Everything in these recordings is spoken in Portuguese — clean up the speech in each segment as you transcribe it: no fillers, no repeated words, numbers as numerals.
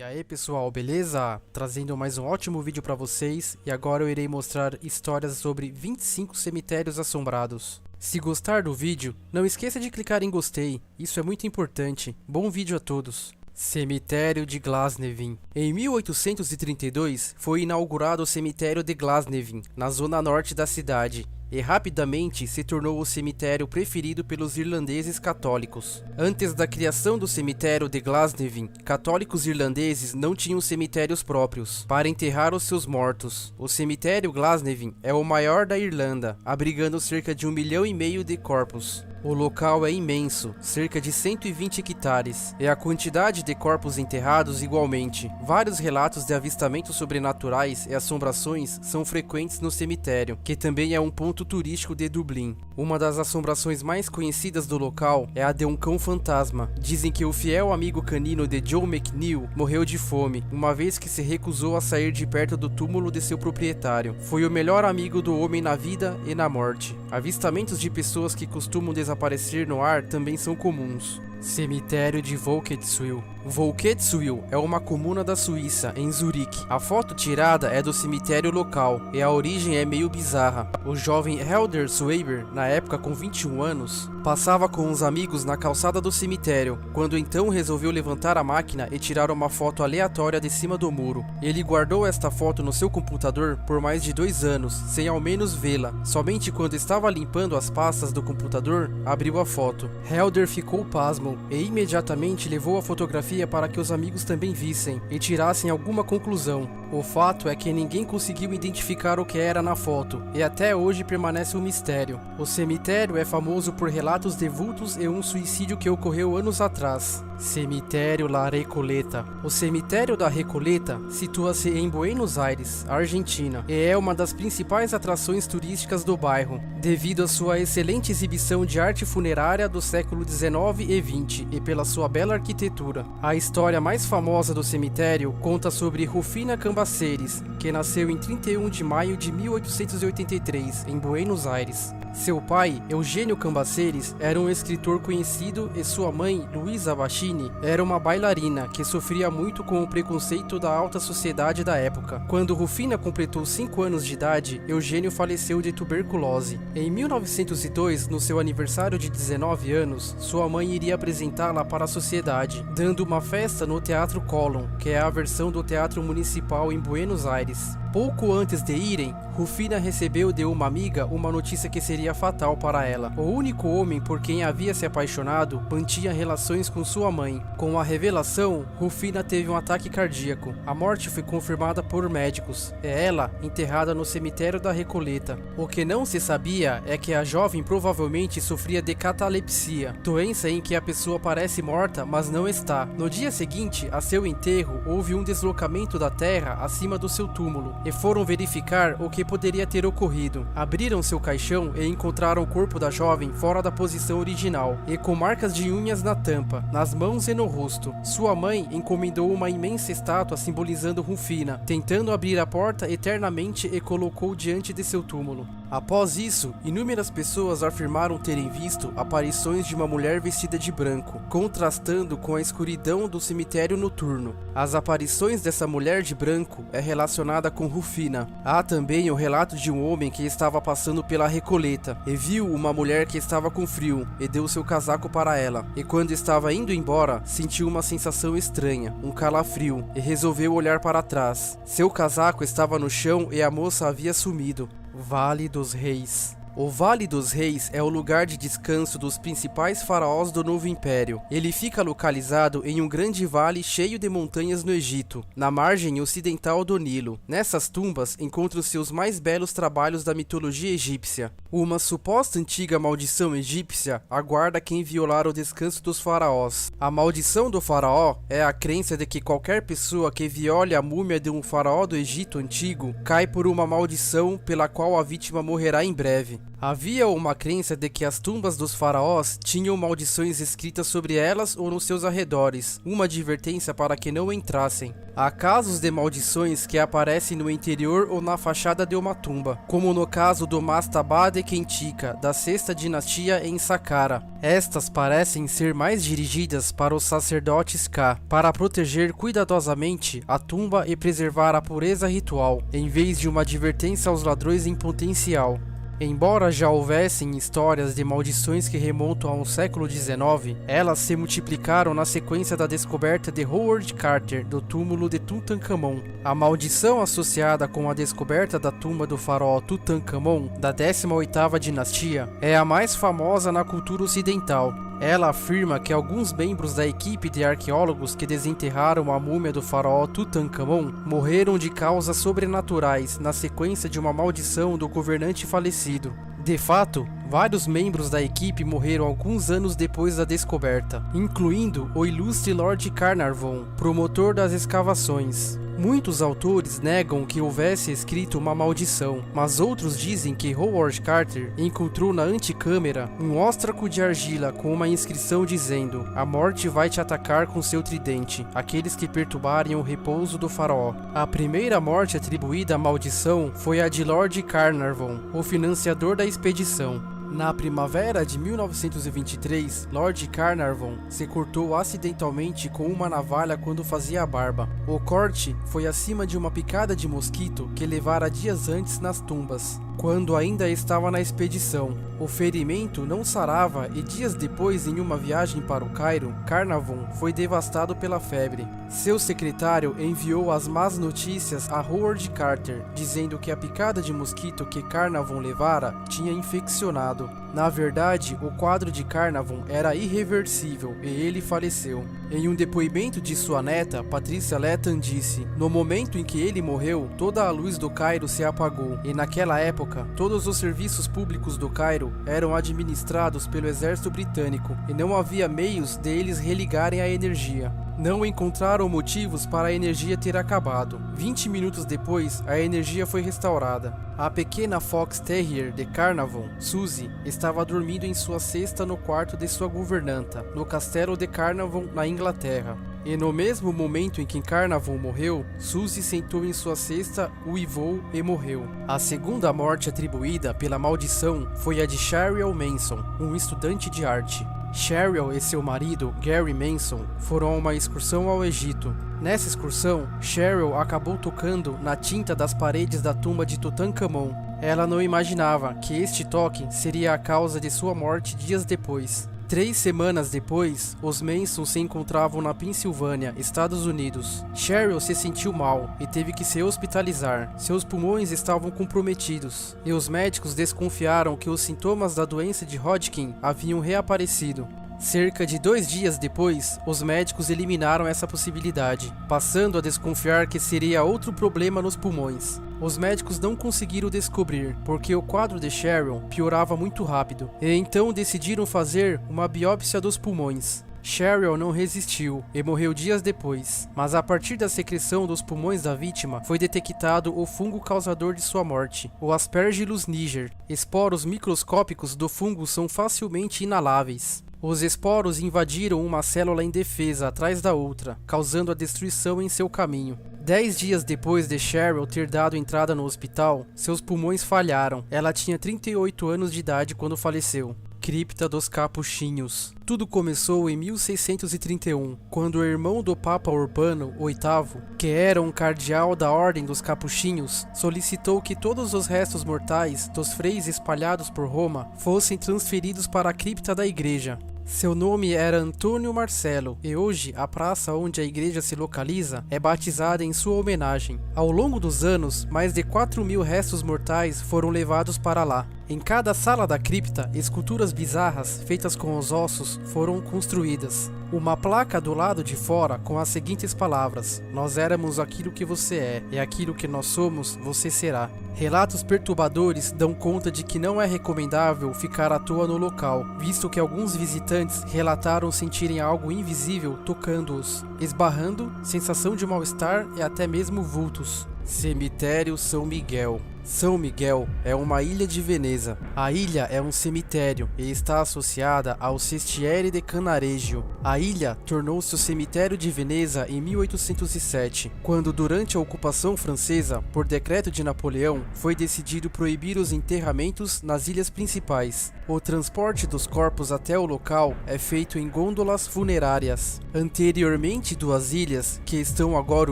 aí pessoal, beleza? Trazendo mais um ótimo vídeo pra vocês e agora eu irei mostrar histórias sobre 25 cemitérios assombrados. Se gostar do vídeo, não esqueça de clicar em gostei, isso é muito importante. Bom vídeo a todos! Cemitério de Glasnevin. Em 1832 foi inaugurado o cemitério de Glasnevin, na zona norte da cidade, e rapidamente se tornou o cemitério preferido pelos irlandeses católicos. Antes da criação do cemitério de Glasnevin, católicos irlandeses não tinham cemitérios próprios para enterrar os seus mortos. O cemitério Glasnevin é o maior da Irlanda, abrigando cerca de 1,5 milhão de corpos. O local é imenso, cerca de 120 hectares, e a quantidade de corpos enterrados igualmente. Vários relatos de avistamentos sobrenaturais e assombrações são frequentes no cemitério, que também é um ponto turístico de Dublin. Uma das assombrações mais conhecidas do local é a de um cão fantasma. Dizem que o fiel amigo canino de Joe McNeil morreu de fome, uma vez que se recusou a sair de perto do túmulo de seu proprietário. Foi o melhor amigo do homem na vida e na morte. Avistamentos de pessoas que costumam desaparecer no ar também são comuns. Cemitério de Volketswil. Volketswil é uma comuna da Suíça, em Zurique. A foto tirada é do cemitério local, e a origem é meio bizarra. O jovem Helder Swaber, na época com 21 anos, passava com uns amigos na calçada do cemitério, quando então resolveu levantar a máquina e tirar uma foto aleatória de cima do muro. Ele guardou esta foto no seu computador por mais de 2 anos, sem ao menos vê-la. Somente quando estava limpando as pastas do computador, abriu a foto. Helder ficou pasmo e imediatamente levou a fotografia para que os amigos também vissem e tirassem alguma conclusão. O fato é que ninguém conseguiu identificar o que era na foto, e até hoje permanece um mistério. O cemitério é famoso por relatos de vultos e um suicídio que ocorreu anos atrás. Cemitério La Recoleta. O cemitério da Recoleta situa-se em Buenos Aires, Argentina, e é uma das principais atrações turísticas do bairro, devido à sua excelente exibição de arte funerária do século XIX e XX e pela sua bela arquitetura. A história mais famosa do cemitério conta sobre Rufina Cambaceres, que nasceu em 31 de maio de 1883, em Buenos Aires. Seu pai, Eugênio Cambaceres, era um escritor conhecido e sua mãe, Luisa Bachini, era uma bailarina que sofria muito com o preconceito da alta sociedade da época. Quando Rufina completou 5 anos de idade, Eugênio faleceu de tuberculose. Em 1902, no seu aniversário de 19 anos, sua mãe iria apresentá-la para a sociedade, dando uma festa no Teatro Colón, que é a versão do Teatro Municipal em Buenos Aires. Pouco antes de irem, Rufina recebeu de uma amiga uma notícia que seria fatal para ela. O único homem por quem havia se apaixonado mantinha relações com sua mãe. Com a revelação, Rufina teve um ataque cardíaco. A morte foi confirmada por médicos. É ela enterrada no cemitério da Recoleta. O que não se sabia é que a jovem provavelmente sofria de catalepsia, doença em que a pessoa parece morta, mas não está. No dia seguinte a seu enterro, houve um deslocamento da terra acima do seu túmulo, e foram verificar o que poderia ter ocorrido. Abriram seu caixão e encontraram o corpo da jovem fora da posição original, e com marcas de unhas na tampa, nas mãos e no rosto. Sua mãe encomendou uma imensa estátua simbolizando Rufina, tentando abrir a porta eternamente e colocou diante de seu túmulo. Após isso, inúmeras pessoas afirmaram terem visto aparições de uma mulher vestida de branco, contrastando com a escuridão do cemitério noturno. As aparições dessa mulher de branco é relacionada com Rufina. Há também o relato de um homem que estava passando pela Recoleta e viu uma mulher que estava com frio e deu seu casaco para ela. E quando estava indo embora, sentiu uma sensação estranha, um calafrio, e resolveu olhar para trás. Seu casaco estava no chão e a moça havia sumido. Vale dos Reis. O Vale dos Reis é o lugar de descanso dos principais faraós do Novo Império. Ele fica localizado em um grande vale cheio de montanhas no Egito, na margem ocidental do Nilo. Nessas tumbas encontram-se os mais belos trabalhos da mitologia egípcia. Uma suposta antiga maldição egípcia aguarda quem violar o descanso dos faraós. A maldição do faraó é a crença de que qualquer pessoa que viole a múmia de um faraó do Egito antigo cai por uma maldição pela qual a vítima morrerá em breve. Havia uma crença de que as tumbas dos faraós tinham maldições escritas sobre elas ou nos seus arredores, uma advertência para que não entrassem. Há casos de maldições que aparecem no interior ou na fachada de uma tumba, como no caso do Mastabade Kentika, da sexta dinastia em Saqqara. Estas parecem ser mais dirigidas para os sacerdotes Ka, para proteger cuidadosamente a tumba e preservar a pureza ritual, em vez de uma advertência aos ladrões em potencial. Embora já houvessem histórias de maldições que remontam ao século XIX, elas se multiplicaram na sequência da descoberta de Howard Carter do túmulo de Tutankhamon. A maldição associada com a descoberta da tumba do faraó Tutankhamon, da 18ª dinastia, é a mais famosa na cultura ocidental. Ela afirma que alguns membros da equipe de arqueólogos que desenterraram a múmia do faraó Tutankhamon morreram de causas sobrenaturais na sequência de uma maldição do governante falecido. De fato, vários membros da equipe morreram alguns anos depois da descoberta, incluindo o ilustre Lord Carnarvon, promotor das escavações. Muitos autores negam que houvesse escrito uma maldição, mas outros dizem que Howard Carter encontrou na antecâmara um óstraco de argila com uma inscrição dizendo: "A morte vai te atacar com seu tridente, aqueles que perturbarem o repouso do faraó." A primeira morte atribuída à maldição foi a de Lord Carnarvon, o financiador da expedição. Na primavera de 1923, Lord Carnarvon se cortou acidentalmente com uma navalha quando fazia a barba. O corte foi acima de uma picada de mosquito que levara dias antes nas tumbas, quando ainda estava na expedição. O ferimento não sarava e dias depois, em uma viagem para o Cairo, Carnarvon foi devastado pela febre. Seu secretário enviou as más notícias a Howard Carter, dizendo que a picada de mosquito que Carnarvon levara tinha infeccionado. Na verdade, o quadro de Carnarvon era irreversível e ele faleceu. Em um depoimento de sua neta, Patricia Letton disse: "No momento em que ele morreu, toda a luz do Cairo se apagou, e naquela época, todos os serviços públicos do Cairo eram administrados pelo exército britânico, e não havia meios de eles religarem a energia. Não encontraram motivos para a energia ter acabado. 20 minutos depois, a energia foi restaurada. A pequena Fox Terrier de Carnarvon, Suzy, estava dormindo em sua cesta no quarto de sua governanta, no castelo de Carnarvon, na Inglaterra. E no mesmo momento em que Carnarvon morreu, Suzy sentou em sua cesta, uivou e morreu." A segunda morte atribuída pela maldição foi a de Cheryl Manson, um estudante de arte. Cheryl e seu marido, Gary Manson, foram a uma excursão ao Egito. Nessa excursão, Cheryl acabou tocando na tinta das paredes da tumba de Tutankhamon. Ela não imaginava que este toque seria a causa de sua morte dias depois. 3 semanas depois, os Manson se encontravam na Pensilvânia, Estados Unidos. Cheryl se sentiu mal e teve que se hospitalizar. Seus pulmões estavam comprometidos, e os médicos desconfiaram que os sintomas da doença de Hodgkin haviam reaparecido. Cerca de 2 dias depois, os médicos eliminaram essa possibilidade, passando a desconfiar que seria outro problema nos pulmões. Os médicos não conseguiram descobrir, porque o quadro de Cheryl piorava muito rápido, e então decidiram fazer uma biópsia dos pulmões. Cheryl não resistiu e morreu dias depois, mas a partir da secreção dos pulmões da vítima foi detectado o fungo causador de sua morte, o Aspergillus niger. Esporos microscópicos do fungo são facilmente inaláveis. Os esporos invadiram uma célula indefesa atrás da outra, causando a destruição em seu caminho. 10 dias depois de Cheryl ter dado entrada no hospital, seus pulmões falharam. Ela tinha 38 anos de idade quando faleceu. Cripta dos Capuchinhos. Tudo começou em 1631, quando o irmão do Papa Urbano VIII, que era um cardeal da Ordem dos Capuchinhos, solicitou que todos os restos mortais dos freis espalhados por Roma fossem transferidos para a cripta da igreja. Seu nome era Antônio Marcelo, e hoje a praça onde a igreja se localiza é batizada em sua homenagem. Ao longo dos anos, mais de 4.000 restos mortais foram levados para lá. Em cada sala da cripta, esculturas bizarras feitas com os ossos foram construídas. Uma placa do lado de fora com as seguintes palavras: "Nós éramos aquilo que você é, e aquilo que nós somos, você será." Relatos perturbadores dão conta de que não é recomendável ficar à toa no local, visto que alguns visitantes relataram sentirem algo invisível tocando-os, esbarrando, sensação de mal-estar e até mesmo vultos. Cemitério São Miguel. São Miguel é uma ilha de Veneza. A ilha é um cemitério e está associada ao Sestiere de Cannaregio. A ilha tornou-se o cemitério de Veneza em 1807, quando durante a ocupação francesa, por decreto de Napoleão, foi decidido proibir os enterramentos nas ilhas principais. O transporte dos corpos até o local é feito em gôndolas funerárias. Anteriormente duas ilhas, que estão agora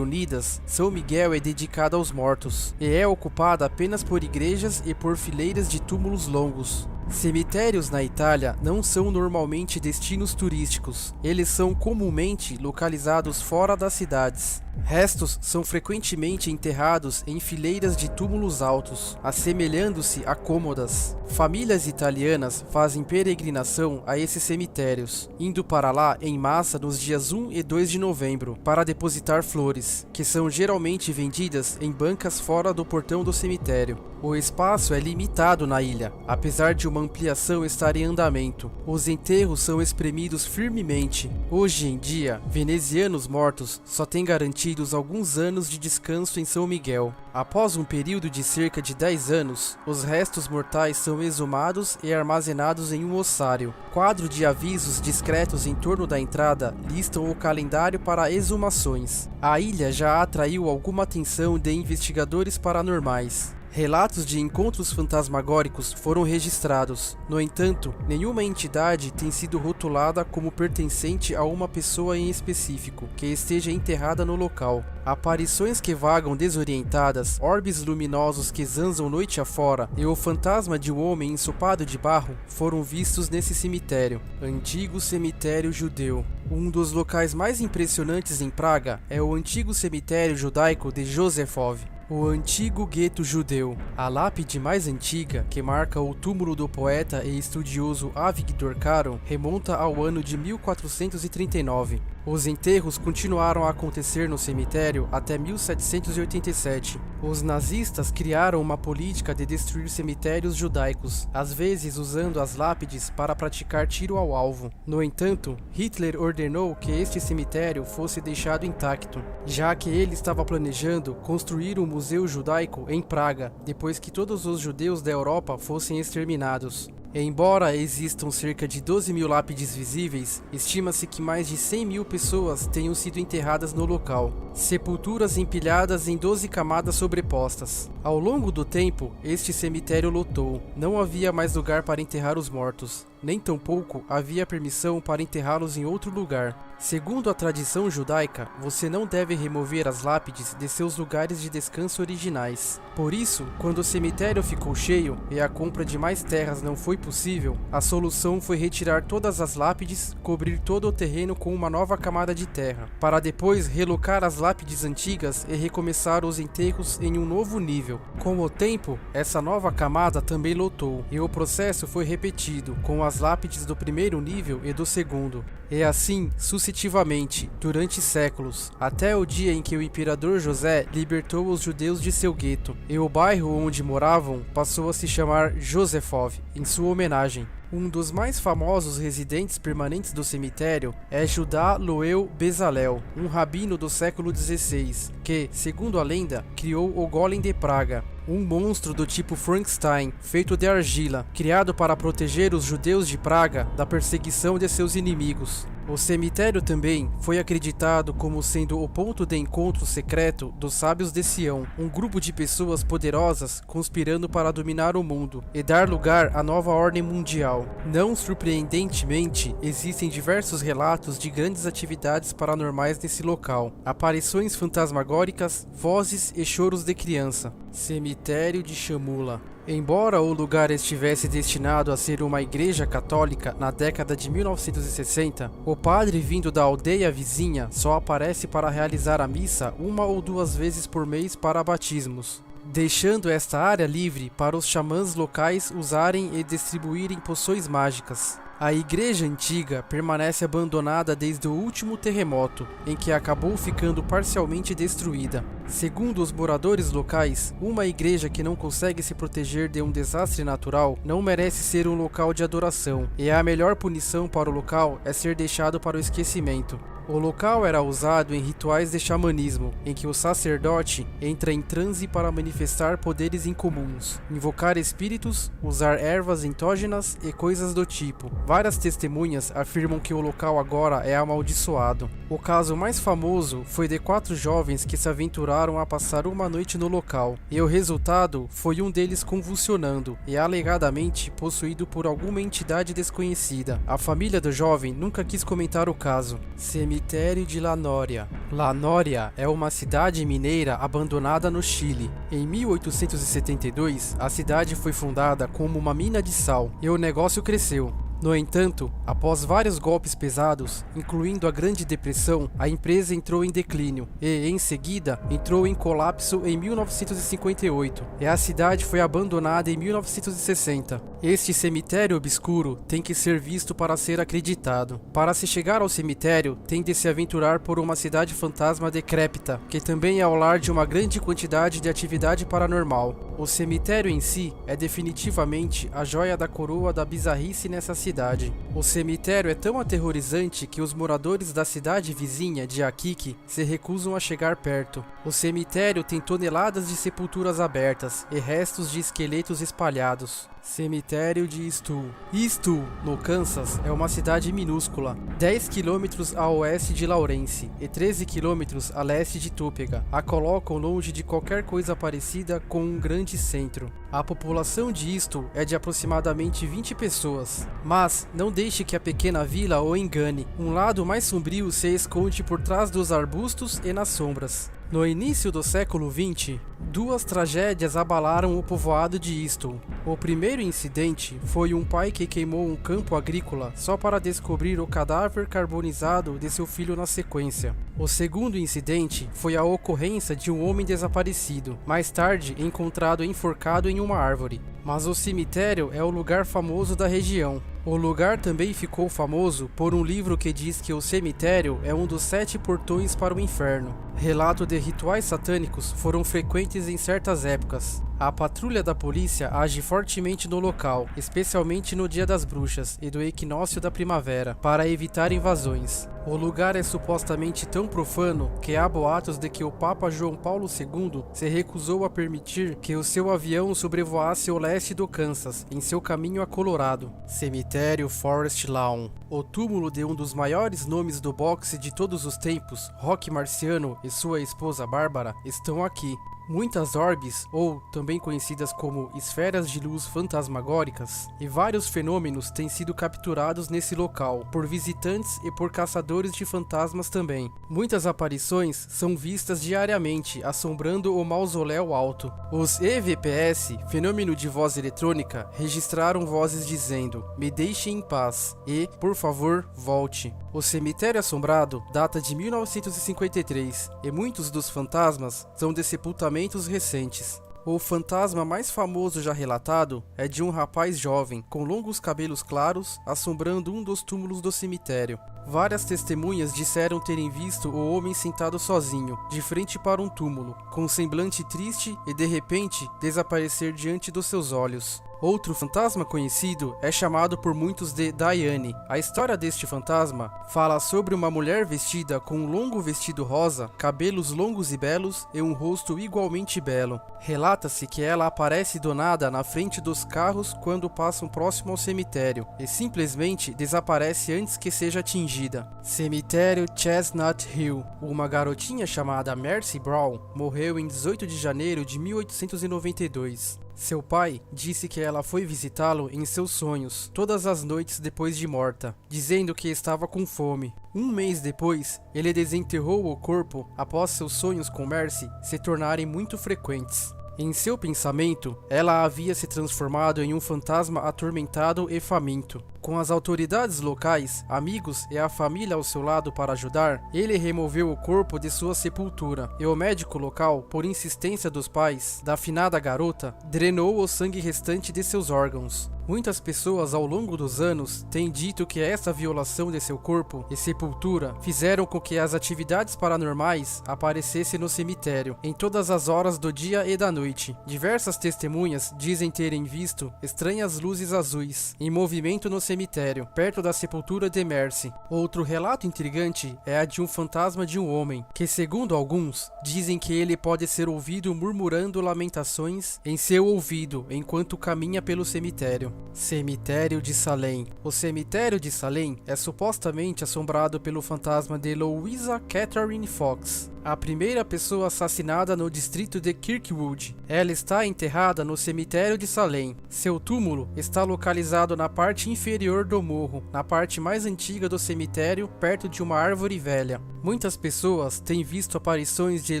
unidas, São Miguel é dedicada aos mortos e é ocupada apenas por igrejas e por fileiras de túmulos longos. Cemitérios na Itália não são normalmente destinos turísticos, eles são comumente localizados fora das cidades. Restos são frequentemente enterrados em fileiras de túmulos altos, assemelhando-se a cômodas. Famílias italianas fazem peregrinação a esses cemitérios, indo para lá em massa nos dias 1 e 2 de novembro, para depositar flores, que são geralmente vendidas em bancas fora do portão do cemitério. O espaço é limitado na ilha, apesar de uma ampliação estar em andamento. Os enterros são espremidos firmemente. Hoje em dia, venezianos mortos só têm garantidos alguns anos de descanso em São Miguel. Após um período de cerca de 10 anos, os restos mortais são exumados e armazenados em um ossário. Quadro de avisos discretos em torno da entrada listam o calendário para exumações. A ilha já atraiu alguma atenção de investigadores paranormais. Relatos de encontros fantasmagóricos foram registrados. No entanto, nenhuma entidade tem sido rotulada como pertencente a uma pessoa em específico que esteja enterrada no local. Aparições que vagam desorientadas, orbes luminosos que zanzam noite afora e o fantasma de um homem ensopado de barro foram vistos nesse cemitério, antigo cemitério judeu. Um dos locais mais impressionantes em Praga é o antigo cemitério judaico de Józefov, o antigo gueto judeu. A lápide mais antiga, que marca o túmulo do poeta e estudioso Avigdor Caro, remonta ao ano de 1439. Os enterros continuaram a acontecer no cemitério até 1787. Os nazistas criaram uma política de destruir cemitérios judaicos, às vezes usando as lápides para praticar tiro ao alvo. No entanto, Hitler ordenou que este cemitério fosse deixado intacto, já que ele estava planejando construir um museu judaico em Praga, depois que todos os judeus da Europa fossem exterminados. Embora existam cerca de 12 mil lápides visíveis, estima-se que mais de 100 mil pessoas tenham sido enterradas no local. Sepulturas empilhadas em 12 camadas sobrepostas. Ao longo do tempo, este cemitério lotou. Não havia mais lugar para enterrar os mortos, nem tampouco havia permissão para enterrá-los em outro lugar. Segundo a tradição judaica, você não deve remover as lápides de seus lugares de descanso originais. Por isso, quando o cemitério ficou cheio e a compra de mais terras não foi possível, a solução foi retirar todas as lápides, cobrir todo o terreno com uma nova camada de terra, para depois relocar as lápides antigas e recomeçar os enterros em um novo nível. Com o tempo, essa nova camada também lotou, e o processo foi repetido, com as lápides do primeiro nível e do segundo. E assim, sucessivamente, durante séculos, até o dia em que o imperador José libertou os judeus de seu gueto, e o bairro onde moravam passou a se chamar Józefov, em sua homenagem. Um dos mais famosos residentes permanentes do cemitério é Judá Loeu Bezalel, um rabino do século XVI, que, segundo a lenda, criou o Golem de Praga, um monstro do tipo Frankenstein, feito de argila, criado para proteger os judeus de Praga da perseguição de seus inimigos. O cemitério também foi acreditado como sendo o ponto de encontro secreto dos sábios de Sião, um grupo de pessoas poderosas conspirando para dominar o mundo e dar lugar à nova ordem mundial. Não surpreendentemente, existem diversos relatos de grandes atividades paranormais nesse local, aparições fantasmagóricas, vozes e choros de criança. Cemitério de Chamula. Embora o lugar estivesse destinado a ser uma igreja católica na década de 1960, o padre vindo da aldeia vizinha só aparece para realizar a missa uma ou duas vezes por mês para batismos, deixando esta área livre para os xamãs locais usarem e distribuírem poções mágicas. A igreja antiga permanece abandonada desde o último terremoto, em que acabou ficando parcialmente destruída. Segundo os moradores locais, uma igreja que não consegue se proteger de um desastre natural não merece ser um local de adoração, e a melhor punição para o local é ser deixado para o esquecimento. O local era usado em rituais de xamanismo, em que o sacerdote entra em transe para manifestar poderes incomuns, invocar espíritos, usar ervas entógenas e coisas do tipo. Várias testemunhas afirmam que o local agora é amaldiçoado. O caso mais famoso foi de 4 jovens que se aventuraram a passar uma noite no local, e o resultado foi um deles convulsionando e alegadamente possuído por alguma entidade desconhecida. A família do jovem nunca quis comentar o caso. Cemitério de La Noria. La Noria é uma cidade mineira abandonada no Chile. Em 1872, a cidade foi fundada como uma mina de sal e o negócio cresceu. No entanto, após vários golpes pesados, incluindo a Grande Depressão, a empresa entrou em declínio e, em seguida, entrou em colapso em 1958 e a cidade foi abandonada em 1960. Este cemitério obscuro tem que ser visto para ser acreditado. Para se chegar ao cemitério, tem de se aventurar por uma cidade fantasma decrépita, que também é o lar de uma grande quantidade de atividade paranormal. O cemitério em si é definitivamente a joia da coroa da bizarrice nessa cidade. O cemitério é tão aterrorizante que os moradores da cidade vizinha de Akiki se recusam a chegar perto. O cemitério tem toneladas de sepulturas abertas e restos de esqueletos espalhados. Cemitério de Stowe. Stowe, no Kansas, é uma cidade minúscula, 10 km a oeste de Lawrence e 13 km a leste de Topeka. A colocam longe de qualquer coisa parecida com um grande centro. A população de Stowe é de aproximadamente 20 pessoas. Mas não deixe que a pequena vila o engane. Um lado mais sombrio se esconde por trás dos arbustos e nas sombras. No início do século XX, 2 tragédias abalaram o povoado de Stowe. O primeiro incidente foi um pai que queimou um campo agrícola só para descobrir o cadáver carbonizado de seu filho na sequência. O segundo incidente foi a ocorrência de um homem desaparecido, mais tarde encontrado enforcado em uma árvore. Mas o cemitério é o lugar famoso da região. O lugar também ficou famoso por um livro que diz que o cemitério é um dos 7 portões para o inferno. Relato de rituais satânicos foram frequentes em certas épocas. A patrulha da polícia age fortemente no local, especialmente no Dia das Bruxas e do equinócio da primavera, para evitar invasões. O lugar é supostamente tão profano que há boatos de que o Papa João Paulo II se recusou a permitir que o seu avião sobrevoasse o leste do Kansas, em seu caminho a Colorado. Cemitério Forest Lawn. O túmulo de um dos maiores nomes do boxe de todos os tempos, Rocky Marciano e sua esposa Bárbara, estão aqui. Muitas orbes, ou também conhecidas como esferas de luz fantasmagóricas, e vários fenômenos têm sido capturados nesse local, por visitantes e por caçadores de fantasmas também. Muitas aparições são vistas diariamente, assombrando o mausoléu alto. Os EVPS, fenômeno de voz eletrônica, registraram vozes dizendo: "Me deixe em paz" e "Por favor, volte". O cemitério assombrado data de 1953 e muitos dos fantasmas são de sepultamentos recentes. O fantasma mais famoso já relatado é de um rapaz jovem, com longos cabelos claros, assombrando um dos túmulos do cemitério. Várias testemunhas disseram terem visto o homem sentado sozinho, de frente para um túmulo, com um semblante triste e de repente desaparecer diante dos seus olhos. Outro fantasma conhecido é chamado por muitos de Diane. A história deste fantasma fala sobre uma mulher vestida com um longo vestido rosa, cabelos longos e belos e um rosto igualmente belo. Relata-se que ela aparece do nada na frente dos carros quando passam próximo ao cemitério e simplesmente desaparece antes que seja atingida. Cemitério Chestnut Hill. Uma garotinha chamada Mercy Brown morreu em 18 de janeiro de 1892. Seu pai disse que ela foi visitá-lo em seus sonhos, todas as noites depois de morta, dizendo que estava com fome. Um mês depois, ele desenterrou o corpo após seus sonhos com Mercy se tornarem muito frequentes. Em seu pensamento, ela havia se transformado em um fantasma atormentado e faminto. Com as autoridades locais, amigos e a família ao seu lado para ajudar, ele removeu o corpo de sua sepultura, e o médico local, por insistência dos pais da afinada garota, drenou o sangue restante de seus órgãos. Muitas pessoas ao longo dos anos têm dito que essa violação de seu corpo e sepultura fizeram com que as atividades paranormais aparecessem no cemitério em todas as horas do dia e da noite. Diversas testemunhas dizem terem visto estranhas luzes azuis em movimento no cemitério, perto da sepultura de Mercy. Outro relato intrigante é a de um fantasma de um homem, que segundo alguns, dizem que ele pode ser ouvido murmurando lamentações em seu ouvido enquanto caminha pelo cemitério. Cemitério de Salem. O cemitério de Salem é supostamente assombrado pelo fantasma de Louisa Catherine Fox, a primeira pessoa assassinada no distrito de Kirkwood. Ela está enterrada no cemitério de Salem. Seu túmulo está localizado na parte inferior do morro, na parte mais antiga do cemitério, perto de uma árvore velha. Muitas pessoas têm visto aparições de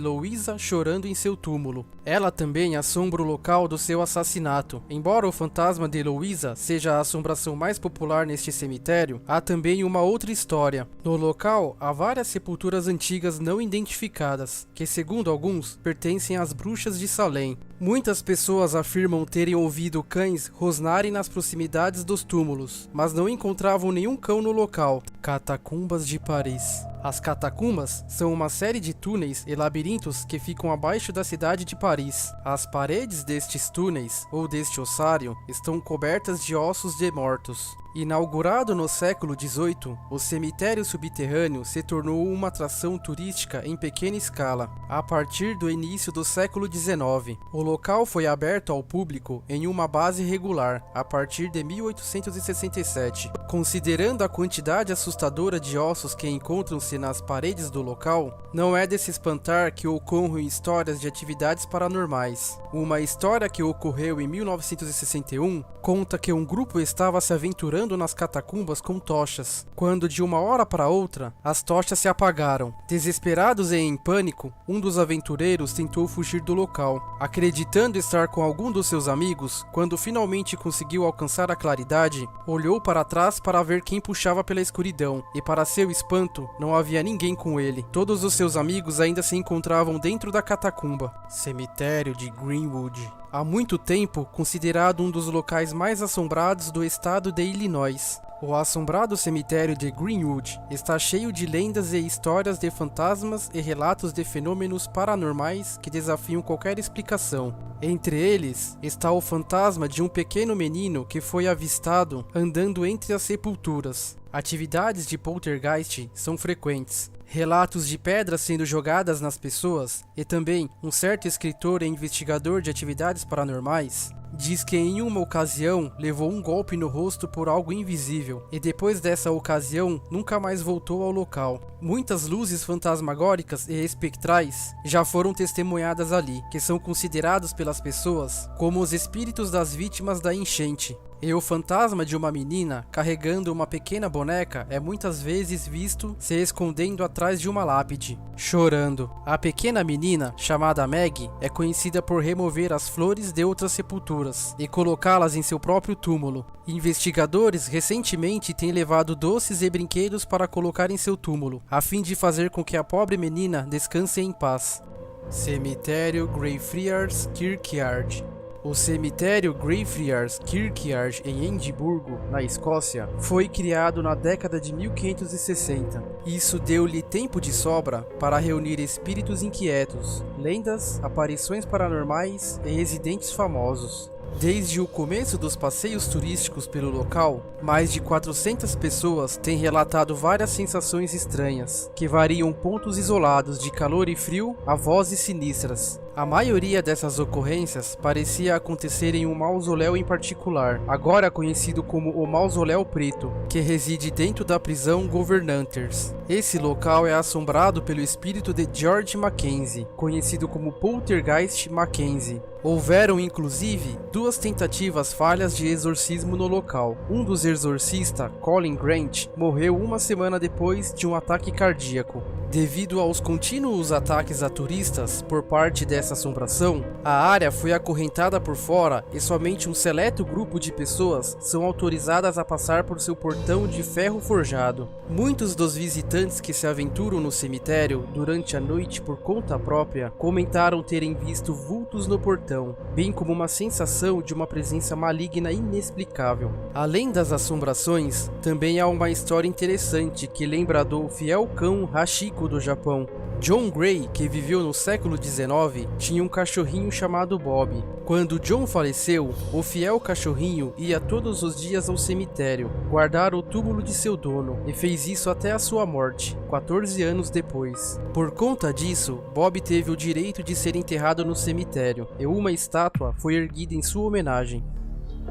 Louisa chorando em seu túmulo. Ela também assombra o local do seu assassinato. Embora o fantasma de Louisa seja a assombração mais popular neste cemitério, há também uma outra história. No local, há várias sepulturas antigas não identificadas, que segundo alguns, pertencem às bruxas de Salem. Muitas pessoas afirmam terem ouvido cães rosnarem nas proximidades dos túmulos, mas não encontravam nenhum cão no local. Catacumbas de Paris. As catacumbas são uma série de túneis e labirintos que ficam abaixo da cidade de Paris. As paredes destes túneis, ou deste ossário, estão cobertas de ossos de mortos. Inaugurado no século XVIII, o cemitério subterrâneo se tornou uma atração turística em pequena escala, a partir do início do século XIX. O local foi aberto ao público em uma base regular, a partir de 1867. Considerando a quantidade assustadora de ossos que encontram-se nas paredes do local, não é de se espantar que ocorram histórias de atividades paranormais. Uma história que ocorreu em 1961 conta que um grupo estava se aventurando nas catacumbas com tochas, quando de uma hora para outra, as tochas se apagaram. Desesperados e em pânico, um dos aventureiros tentou fugir do local. Acreditando estar com algum dos seus amigos, quando finalmente conseguiu alcançar a claridade, olhou para trás para ver quem puxava pela escuridão, e para seu espanto, não havia ninguém com ele. Todos os seus amigos ainda se encontravam dentro da catacumba. Cemitério de Greenwood. Há muito tempo considerado um dos locais mais assombrados do estado de Illinois. O assombrado cemitério de Greenwood está cheio de lendas e histórias de fantasmas e relatos de fenômenos paranormais que desafiam qualquer explicação. Entre eles está o fantasma de um pequeno menino que foi avistado andando entre as sepulturas. Atividades de poltergeist são frequentes. Relatos de pedras sendo jogadas nas pessoas e também um certo escritor e investigador de atividades paranormais diz que em uma ocasião levou um golpe no rosto por algo invisível e depois dessa ocasião nunca mais voltou ao local. Muitas luzes fantasmagóricas e espectrais já foram testemunhadas ali, que são considerados pelas pessoas como os espíritos das vítimas da enchente. E o fantasma de uma menina carregando uma pequena boneca é muitas vezes visto se escondendo atrás de uma lápide, chorando. A pequena menina, chamada Maggie, é conhecida por remover as flores de outras sepulturas e colocá-las em seu próprio túmulo. Investigadores recentemente têm levado doces e brinquedos para colocar em seu túmulo, a fim de fazer com que a pobre menina descanse em paz. Cemitério Greyfriars Kirkyard. O cemitério Greyfriars Kirkyard em Edimburgo, na Escócia, foi criado na década de 1560. Isso deu-lhe tempo de sobra para reunir espíritos inquietos, lendas, aparições paranormais e residentes famosos. Desde o começo dos passeios turísticos pelo local, mais de 400 pessoas têm relatado várias sensações estranhas, que variam pontos isolados de calor e frio a vozes sinistras. A maioria dessas ocorrências parecia acontecer em um mausoléu em particular, agora conhecido como o Mausoléu Preto, que reside dentro da prisão Governanters. Esse local é assombrado pelo espírito de George Mackenzie, conhecido como Poltergeist Mackenzie. Houveram inclusive duas tentativas falhas de exorcismo no local. Um dos exorcistas, Colin Grant, morreu uma semana depois de um ataque cardíaco. Devido aos contínuos ataques a turistas por parte dessa assombração, a área foi acorrentada por fora e somente um seleto grupo de pessoas são autorizadas a passar por seu portão de ferro forjado. Muitos dos visitantes que se aventuram no cemitério durante a noite por conta própria comentaram terem visto vultos no portão, bem como uma sensação sensação de uma presença maligna inexplicável. Além das assombrações, também há uma história interessante que lembra do fiel cão Hachiko do Japão. John Gray, que viveu no século XIX, tinha um cachorrinho chamado Bob. Quando John faleceu, o fiel cachorrinho ia todos os dias ao cemitério, guardar o túmulo de seu dono, e fez isso até a sua morte, 14 anos depois. Por conta disso, Bob teve o direito de ser enterrado no cemitério, e uma estátua foi erguida em sua homenagem.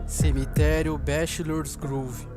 Cemitério Bachelor's Grove.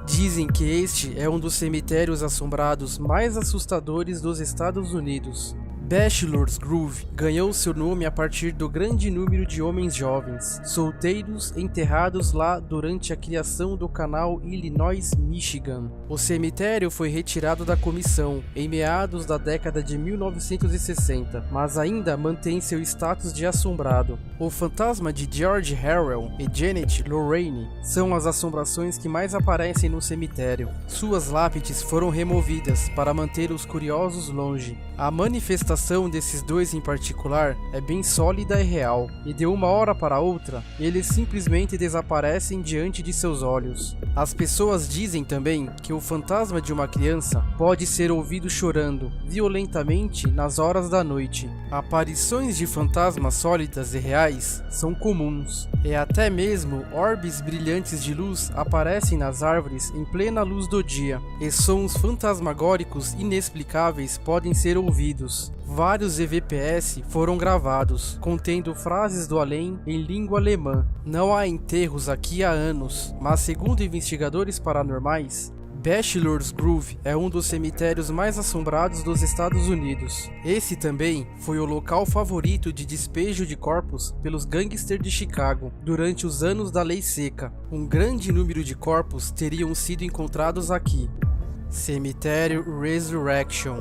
Dizem que este é um dos cemitérios assombrados mais assustadores dos Estados Unidos. Bachelor's Grove ganhou seu nome a partir do grande número de homens jovens, solteiros, enterrados lá durante a criação do canal Illinois-Michigan. O cemitério foi retirado da comissão em meados da década de 1960, mas ainda mantém seu status de assombrado. O fantasma de George Harrell e Janet Lorraine são as assombrações que mais aparecem no cemitério. Suas lápides foram removidas para manter os curiosos longe. A manifestação desses dois em particular é bem sólida e real, e de uma hora para outra, eles simplesmente desaparecem diante de seus olhos. As pessoas dizem também que o fantasma de uma criança pode ser ouvido chorando violentamente nas horas da noite. Aparições de fantasmas sólidas e reais são comuns, e até mesmo orbes brilhantes de luz aparecem nas árvores em plena luz do dia, e sons fantasmagóricos inexplicáveis podem ser ouvidos. Vários EVPs foram gravados, contendo frases do além em língua alemã. Não há enterros aqui há anos, mas segundo investigadores paranormais, Bachelor's Grove é um dos cemitérios mais assombrados dos Estados Unidos. Esse também foi o local favorito de despejo de corpos pelos gangsters de Chicago durante os anos da Lei Seca. Um grande número de corpos teriam sido encontrados aqui. Cemitério Resurrection.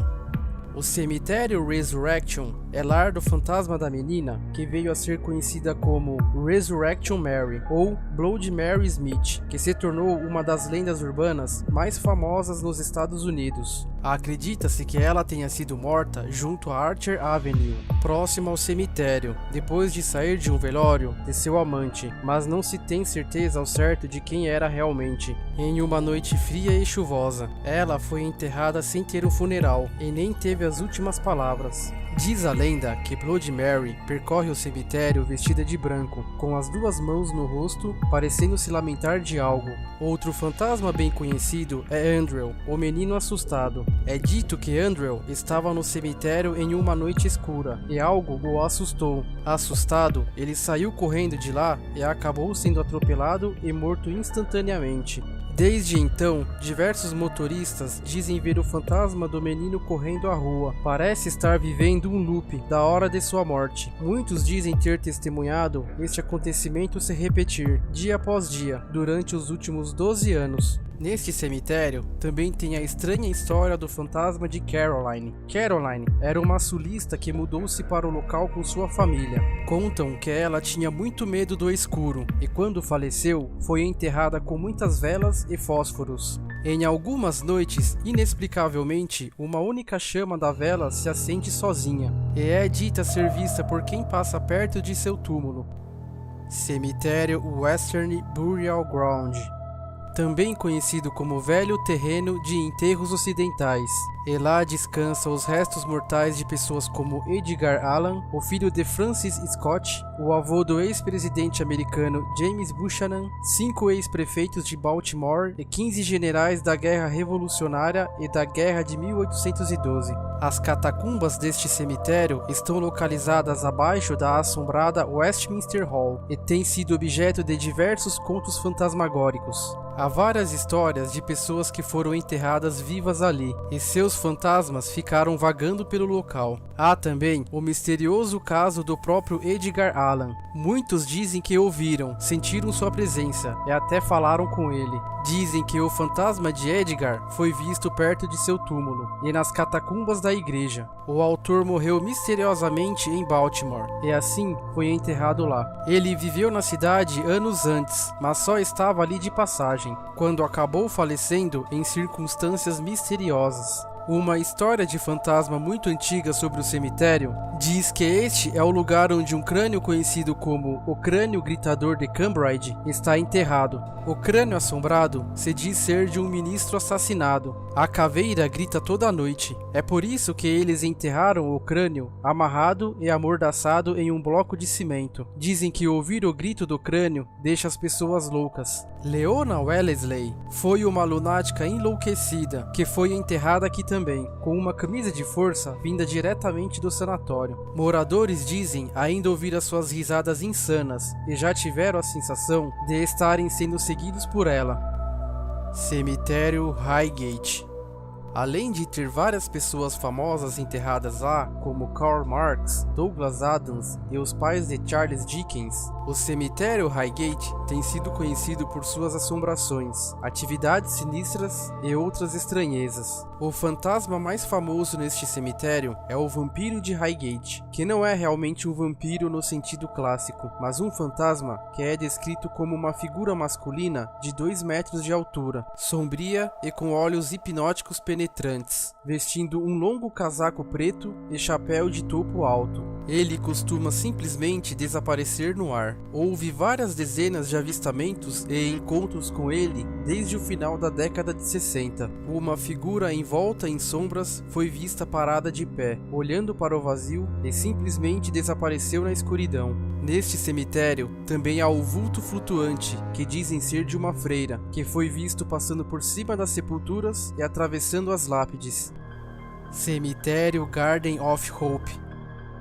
O cemitério Resurrection é lar do fantasma da menina que veio a ser conhecida como Resurrection Mary ou Blood Mary Smith, que se tornou uma das lendas urbanas mais famosas nos Estados Unidos. Acredita-se que ela tenha sido morta junto a Archer Avenue, próximo ao cemitério, depois de sair de um velório de seu amante, mas não se tem certeza ao certo de quem era realmente. Em uma noite fria e chuvosa, ela foi enterrada sem ter um funeral e nem teve as últimas palavras. Diz a lenda que Blood Mary percorre o cemitério vestida de branco, com as duas mãos no rosto, parecendo se lamentar de algo. Outro fantasma bem conhecido é Andrew, o menino assustado. É dito que Andrew estava no cemitério em uma noite escura e algo o assustou. Assustado, ele saiu correndo de lá e acabou sendo atropelado e morto instantaneamente. Desde então, diversos motoristas dizem ver o fantasma do menino correndo à rua. Parece estar vivendo um loop da hora de sua morte. Muitos dizem ter testemunhado este acontecimento se repetir, dia após dia, durante os últimos 12 anos. Neste cemitério, também tem a estranha história do fantasma de Caroline. Caroline era uma sulista que mudou-se para o local com sua família. Contam que ela tinha muito medo do escuro e quando faleceu, foi enterrada com muitas velas e fósforos. Em algumas noites, inexplicavelmente, uma única chama da vela se acende sozinha e é dita ser vista por quem passa perto de seu túmulo. Cemitério Western Burial Ground, também conhecido como Velho Terreno de Enterros Ocidentais, e lá descansam os restos mortais de pessoas como Edgar Allan, o filho de Francis Scott, o avô do ex-presidente americano James Buchanan, 5 ex-prefeitos de Baltimore e 15 generais da Guerra Revolucionária e da Guerra de 1812. As catacumbas deste cemitério estão localizadas abaixo da assombrada Westminster Hall e têm sido objeto de diversos contos fantasmagóricos. Há várias histórias de pessoas que foram enterradas vivas ali, e seus fantasmas ficaram vagando pelo local. Há também o misterioso caso do próprio Edgar Allan. Muitos dizem que ouviram, sentiram sua presença e até falaram com ele. Dizem que o fantasma de Edgar foi visto perto de seu túmulo e nas catacumbas da igreja. O autor morreu misteriosamente em Baltimore e assim foi enterrado lá. Ele viveu na cidade anos antes, mas só estava ali de passagem, quando acabou falecendo em circunstâncias misteriosas. Uma história de fantasma muito antiga sobre o cemitério Diz que este é o lugar onde um crânio conhecido como o Crânio Gritador de Cambridge está enterrado. O crânio assombrado se diz ser de um ministro assassinado. A caveira grita toda noite. É por isso que eles enterraram o crânio amarrado e amordaçado em um bloco de cimento. Dizem que ouvir o grito do crânio deixa as pessoas loucas. Leona Wellesley foi uma lunática enlouquecida que foi enterrada aqui também, com uma camisa de força vinda diretamente do sanatório. Moradores dizem ainda ouvir as suas risadas insanas e já tiveram a sensação de estarem sendo seguidos por ela. Cemitério Highgate. Além de ter várias pessoas famosas enterradas lá, como Karl Marx, Douglas Adams e os pais de Charles Dickens, o cemitério Highgate tem sido conhecido por suas assombrações, atividades sinistras e outras estranhezas. O fantasma mais famoso neste cemitério é o vampiro de Highgate, que não é realmente um vampiro no sentido clássico, mas um fantasma que é descrito como uma figura masculina de 2 metros de altura, sombria e com olhos hipnóticos penetrantes, vestindo um longo casaco preto e chapéu de topo alto. Ele costuma simplesmente desaparecer no ar. Houve várias dezenas de avistamentos e encontros com ele desde o final da década de 60. Uma figura envolta em sombras foi vista parada de pé, olhando para o vazio e simplesmente desapareceu na escuridão. Neste cemitério também há o vulto flutuante, que dizem ser de uma freira, que foi visto passando por cima das sepulturas e atravessando as lápides. Cemitério Garden of Hope.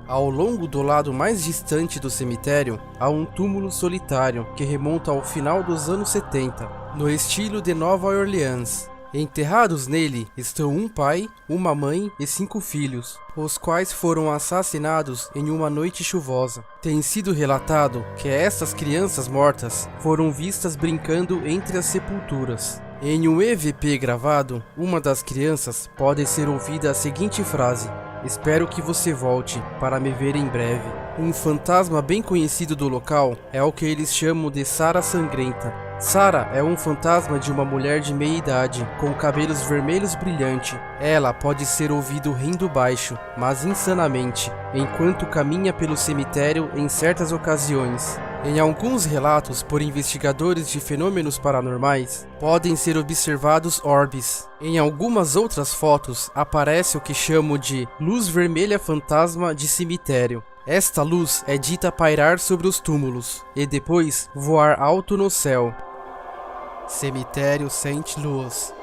Ao longo do lado mais distante do cemitério, há um túmulo solitário que remonta ao final dos anos 70, no estilo de Nova Orleans. Enterrados nele estão um pai, uma mãe e 5 filhos, os quais foram assassinados em uma noite chuvosa. Tem sido relatado que estas crianças mortas foram vistas brincando entre as sepulturas. Em um EVP gravado, uma das crianças pode ser ouvida a seguinte frase: "Espero que você volte para me ver em breve." Um fantasma bem conhecido do local é o que eles chamam de Sarah Sangrenta. Sarah é um fantasma de uma mulher de meia idade, com cabelos vermelhos brilhantes. Ela pode ser ouvido rindo baixo, mas insanamente, enquanto caminha pelo cemitério em certas ocasiões. Em alguns relatos por investigadores de fenômenos paranormais, podem ser observados orbes. Em algumas outras fotos, aparece o que chamo de luz vermelha fantasma de cemitério. Esta luz é dita pairar sobre os túmulos, e depois voar alto no céu. Cemitério St. Louis.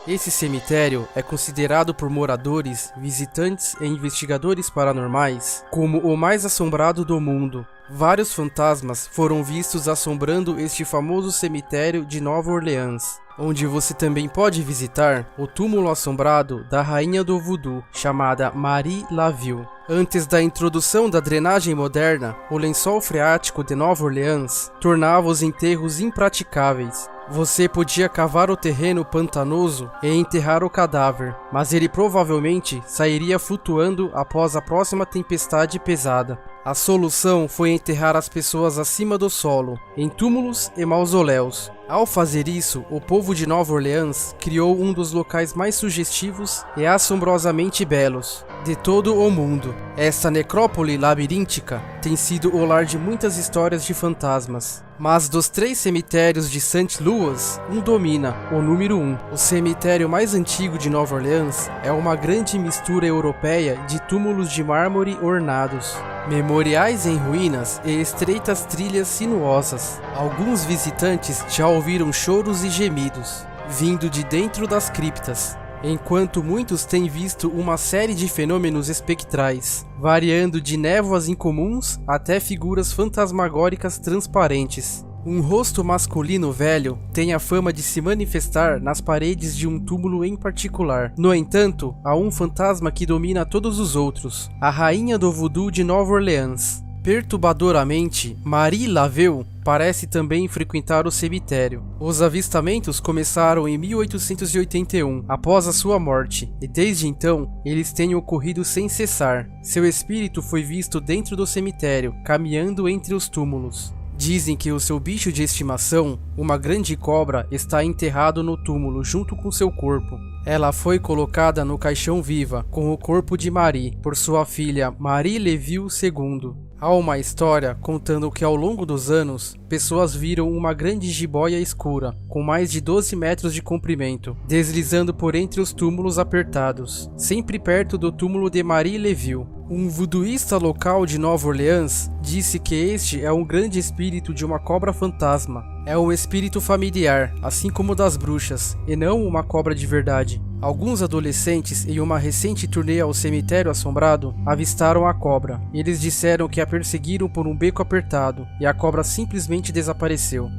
Esse cemitério é considerado por moradores, visitantes e investigadores paranormais como o mais assombrado do mundo. Vários fantasmas foram vistos assombrando este famoso cemitério de Nova Orleans, onde você também pode visitar o túmulo assombrado da rainha do voodoo, chamada Marie Laville. Antes da introdução da drenagem moderna, o lençol freático de Nova Orleans tornava os enterros impraticáveis. Você podia cavar o terreno pantanoso e enterrar o cadáver, mas ele provavelmente sairia flutuando após a próxima tempestade pesada. A solução foi enterrar as pessoas acima do solo, em túmulos e mausoléus. Ao fazer isso, o povo de Nova Orleans criou um dos locais mais sugestivos e assombrosamente belos de todo o mundo. Esta necrópole labiríntica tem sido o lar de muitas histórias de fantasmas. Mas dos 3 cemitérios de St. Louis, um domina, o número 1. O cemitério mais antigo de Nova Orleans é uma grande mistura europeia de túmulos de mármore ornados, memoriais em ruínas e estreitas trilhas sinuosas. Alguns visitantes já ouviram choros e gemidos, vindo de dentro das criptas, enquanto muitos têm visto uma série de fenômenos espectrais, variando de névoas incomuns até figuras fantasmagóricas transparentes. Um rosto masculino velho tem a fama de se manifestar nas paredes de um túmulo em particular. No entanto, há um fantasma que domina todos os outros, a rainha do voodoo de Nova Orleans. Perturbadoramente, Marie Laville parece também frequentar o cemitério. Os avistamentos começaram em 1881, após a sua morte, e desde então, eles têm ocorrido sem cessar. Seu espírito foi visto dentro do cemitério, caminhando entre os túmulos. Dizem que o seu bicho de estimação, uma grande cobra, está enterrado no túmulo junto com seu corpo. Ela foi colocada no caixão viva, com o corpo de Marie, por sua filha Marie Leville II. Há uma história contando que ao longo dos anos, pessoas viram uma grande jiboia escura, com mais de 12 metros de comprimento, deslizando por entre os túmulos apertados, sempre perto do túmulo de Marie Leville. Um voodooísta local de Nova Orleans disse que este é um grande espírito de uma cobra fantasma. É um espírito familiar, assim como o das bruxas, e não uma cobra de verdade. Alguns adolescentes, em uma recente turnê ao cemitério assombrado, avistaram a cobra. Eles disseram que a perseguiram por um beco apertado, e a cobra simplesmente desapareceu.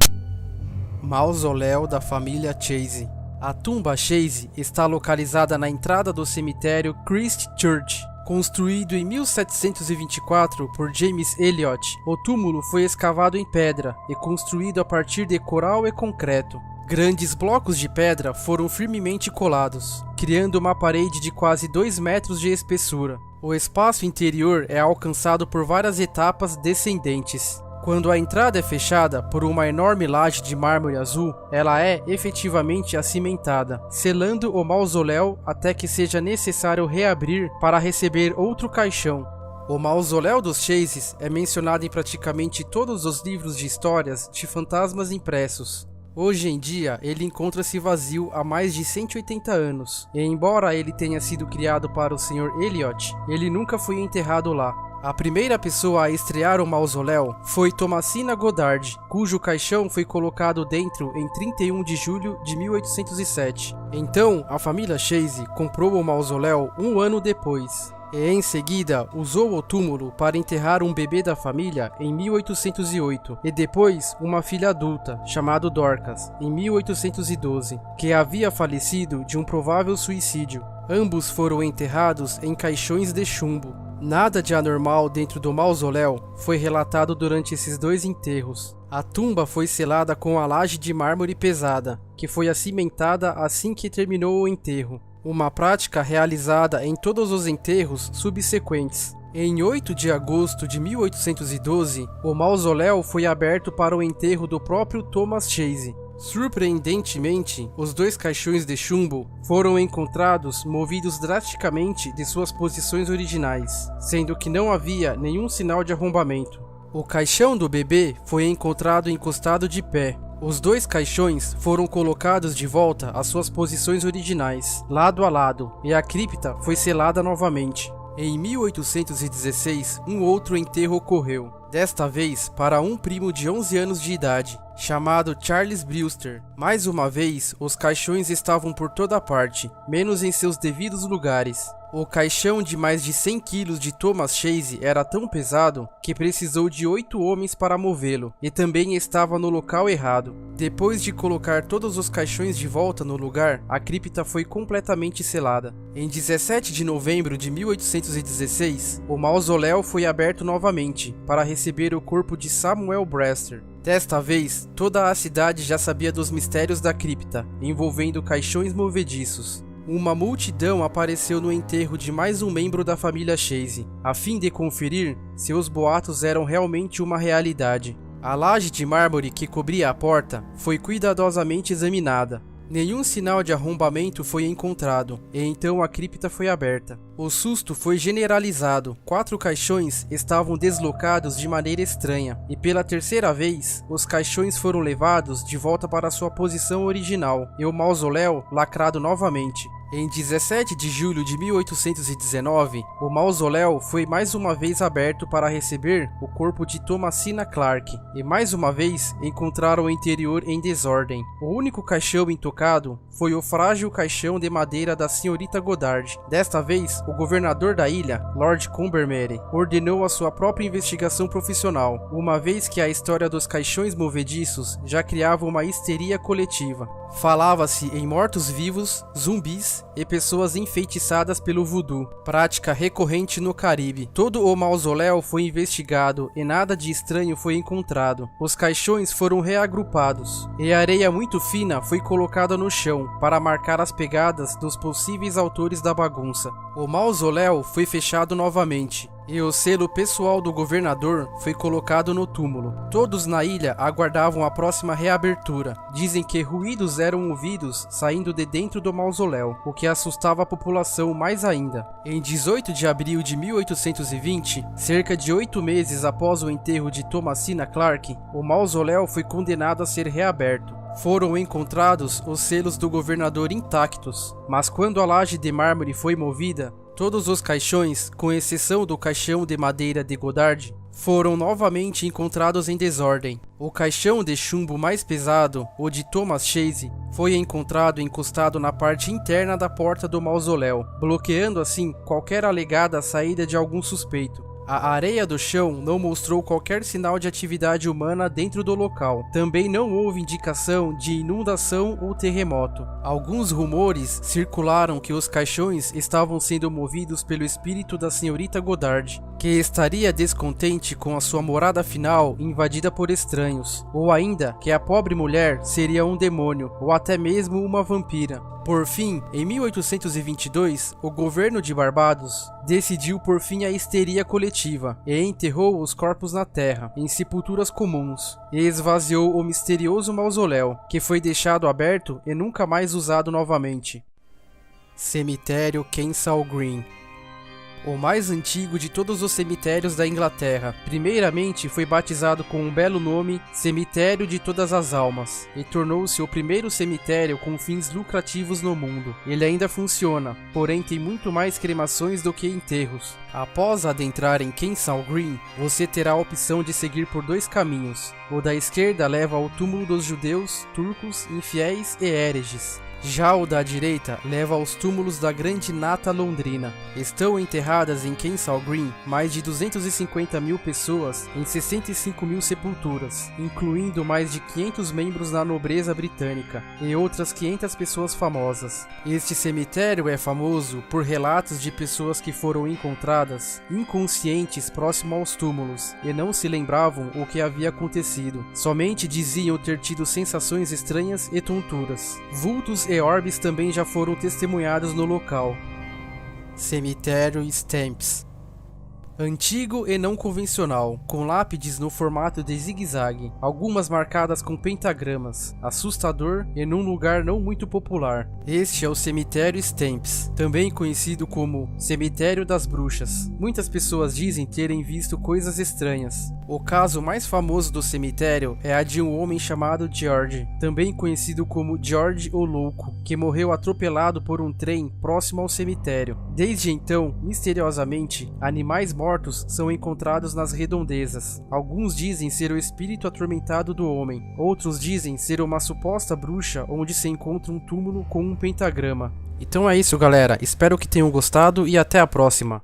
Mausoléu da família Chase. A tumba Chase está localizada na entrada do cemitério Christ Church. Construído em 1724 por James Elliot, o túmulo foi escavado em pedra e construído a partir de coral e concreto. Grandes blocos de pedra foram firmemente colados, criando uma parede de quase 2 metros de espessura. O espaço interior é alcançado por várias etapas descendentes. Quando a entrada é fechada por uma enorme laje de mármore azul, ela é efetivamente acimentada, selando o mausoléu até que seja necessário reabrir para receber outro caixão. O mausoléu dos Chases é mencionado em praticamente todos os livros de histórias de fantasmas impressos. Hoje em dia, ele encontra-se vazio há mais de 180 anos, e embora ele tenha sido criado para o Sr. Elliot, ele nunca foi enterrado lá. A primeira pessoa a estrear o mausoléu foi Thomasina Goddard, cujo caixão foi colocado dentro em 31 de julho de 1807. Então, a família Chase comprou o mausoléu um ano depois. E em seguida usou o túmulo para enterrar um bebê da família em 1808 e depois uma filha adulta, chamada Dorcas, em 1812, que havia falecido de um provável suicídio. Ambos foram enterrados em caixões de chumbo. Nada de anormal dentro do mausoléu foi relatado durante esses dois enterros. A tumba foi selada com a laje de mármore pesada, que foi acimentada assim que terminou o enterro. Uma prática realizada em todos os enterros subsequentes. Em 8 de agosto de 1812, o mausoléu foi aberto para o enterro do próprio Thomas Chase. Surpreendentemente, os dois caixões de chumbo foram encontrados movidos drasticamente de suas posições originais, sendo que não havia nenhum sinal de arrombamento. O caixão do bebê foi encontrado encostado de pé. Os dois caixões foram colocados de volta às suas posições originais, lado a lado, e a cripta foi selada novamente. Em 1816, um outro enterro ocorreu, desta vez para um primo de 11 anos de idade, chamado Charles Brewster. Mais uma vez, os caixões estavam por toda parte, menos em seus devidos lugares. O caixão de mais de 100 quilos de Thomas Chase era tão pesado que precisou de 8 homens para movê-lo, e também estava no local errado. Depois de colocar todos os caixões de volta no lugar, a cripta foi completamente selada. Em 17 de novembro de 1816, o mausoléu foi aberto novamente para receber o corpo de Samuel Brewster. Desta vez, toda a cidade já sabia dos mistérios da cripta, envolvendo caixões movediços. Uma multidão apareceu no enterro de mais um membro da família Chase, a fim de conferir se os boatos eram realmente uma realidade. A laje de mármore que cobria a porta foi cuidadosamente examinada. Nenhum sinal de arrombamento foi encontrado, e então a cripta foi aberta. O susto foi generalizado. 4 caixões estavam deslocados de maneira estranha, e pela terceira vez, os caixões foram levados de volta para sua posição original, e o mausoléu lacrado novamente. Em 17 de julho de 1819, o mausoléu foi mais uma vez aberto para receber o corpo de Thomasina Clark, e mais uma vez encontraram o interior em desordem. O único caixão intocado foi o frágil caixão de madeira da senhorita Goddard. Desta vez, o governador da ilha, Lord Combermere, ordenou a sua própria investigação profissional, uma vez que a história dos caixões movediços já criava uma histeria coletiva. Falava-se em mortos-vivos, zumbis e pessoas enfeitiçadas pelo voodoo, prática recorrente no Caribe. Todo o mausoléu foi investigado e nada de estranho foi encontrado. Os caixões foram reagrupados e areia muito fina foi colocada no chão para marcar as pegadas dos possíveis autores da bagunça. O mausoléu foi fechado novamente e o selo pessoal do governador foi colocado no túmulo. Todos na ilha aguardavam a próxima reabertura. Dizem que ruídos eram ouvidos saindo de dentro do mausoléu, o que assustava a população mais ainda. Em 18 de abril de 1820, cerca de 8 meses após o enterro de Thomasina Clark, o mausoléu foi condenado a ser reaberto. Foram encontrados os selos do governador intactos, mas quando a laje de mármore foi movida, todos os caixões, com exceção do caixão de madeira de Goddard, foram novamente encontrados em desordem. O caixão de chumbo mais pesado, o de Thomas Chase, foi encontrado encostado na parte interna da porta do mausoléu, bloqueando assim qualquer alegada saída de algum suspeito. A areia do chão não mostrou qualquer sinal de atividade humana dentro do local. Também não houve indicação de inundação ou terremoto. Alguns rumores circularam que os caixões estavam sendo movidos pelo espírito da senhorita Goddard, que estaria descontente com a sua morada final invadida por estranhos, ou ainda que a pobre mulher seria um demônio, ou até mesmo uma vampira. Por fim, em 1822, o governo de Barbados decidiu por fim a histeria coletiva e enterrou os corpos na terra, em sepulturas comuns, e esvaziou o misterioso mausoléu, que foi deixado aberto e nunca mais usado novamente. Cemitério Kensal Green. O mais antigo de todos os cemitérios da Inglaterra. Primeiramente foi batizado com um belo nome, Cemitério de Todas as Almas, e tornou-se o primeiro cemitério com fins lucrativos no mundo. Ele ainda funciona, porém tem muito mais cremações do que enterros. Após adentrar em Kensal Green, você terá a opção de seguir por dois caminhos. O da esquerda leva ao túmulo dos judeus, turcos, infiéis e hereges. Já o da direita leva aos túmulos da grande nata londrina. Estão enterradas em Kensal Green mais de 250 mil pessoas em 65 mil sepulturas, incluindo mais de 500 membros da nobreza britânica e outras 500 pessoas famosas. Este cemitério é famoso por relatos de pessoas que foram encontradas inconscientes próximo aos túmulos e não se lembravam o que havia acontecido. Somente diziam ter tido sensações estranhas e tonturas. Vultos e orbes também já foram testemunhados no local. Cemitério Stamps. Antigo e não convencional, com lápides no formato de zigue-zague, algumas marcadas com pentagramas, assustador e num lugar não muito popular. Este é o Cemitério Stamps, também conhecido como Cemitério das Bruxas. Muitas pessoas dizem terem visto coisas estranhas. O caso mais famoso do cemitério é a de um homem chamado George, também conhecido como George o Louco, que morreu atropelado por um trem próximo ao cemitério. Desde então, misteriosamente, animais mortos são encontrados nas redondezas. Alguns dizem ser o espírito atormentado do homem, outros dizem ser uma suposta bruxa onde se encontra um túmulo com um pentagrama. Então é isso, galera, espero que tenham gostado e até a próxima.